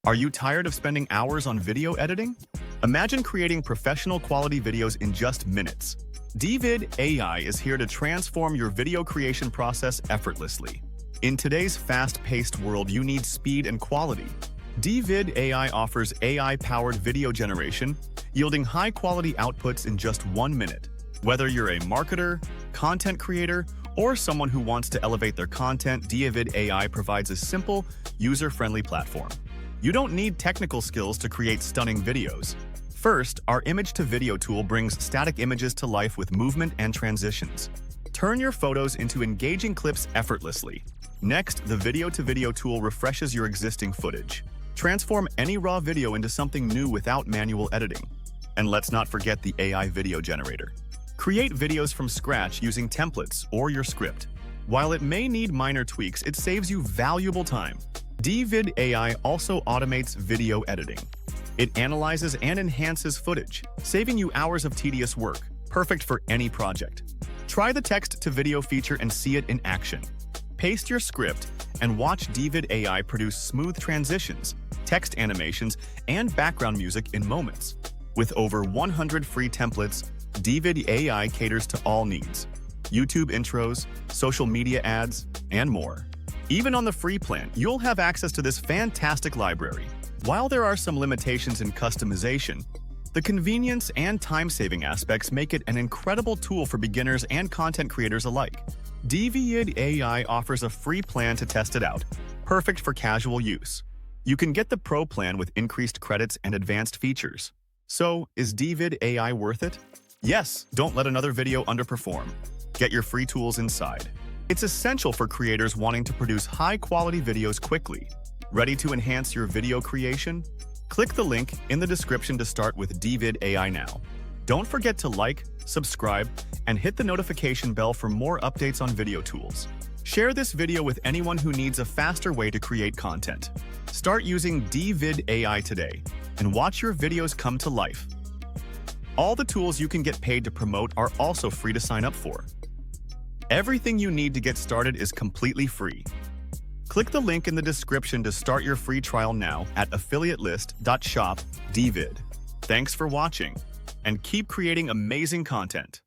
Are you tired of spending hours on video editing? Imagine creating professional quality videos in just minutes. Deevid AI is here to transform your video creation process effortlessly. In today's fast-paced world, you need speed and quality. Deevid AI offers AI-powered video generation, yielding high-quality outputs in just 1 minute. Whether you're a marketer, content creator, or someone who wants to elevate their content, Deevid AI provides a simple, user-friendly platform. You don't need technical skills to create stunning videos. First, our image-to-video tool brings static images to life with movement and transitions. Turn your photos into engaging clips effortlessly. Next, the video-to-video tool refreshes your existing footage. Transform any raw video into something new without manual editing. And let's not forget the AI video generator. Create videos from scratch using templates or your script. While it may need minor tweaks, it saves you valuable time. Deevid AI also automates video editing. It analyzes and enhances footage, saving you hours of tedious work, perfect for any project. Try the text-to-video feature and see it in action. Paste your script and watch Deevid AI produce smooth transitions, text animations, and background music in moments. With over 100 free templates, Deevid AI caters to all needs: YouTube intros, social media ads, and more. Even on the free plan, you'll have access to this fantastic library. While there are some limitations in customization, the convenience and time-saving aspects make it an incredible tool for beginners and content creators alike. Deevid AI offers a free plan to test it out, perfect for casual use. You can get the Pro plan with increased credits and advanced features. So, is Deevid AI worth it? Yes, don't let another video underperform. Get your free tools inside. It's essential for creators wanting to produce high-quality videos quickly. Ready to enhance your video creation? Click the link in the description to start with Deevid AI now. Don't forget to like, subscribe, and hit the notification bell for more updates on video tools. Share this video with anyone who needs a faster way to create content. Start using Deevid AI today and watch your videos come to life. All the tools you can get paid to promote are also free to sign up for. Everything you need to get started is completely free. Click the link in the description to start your free trial now at affiliatelist.shop Deevid. Thanks for watching, and keep creating amazing content.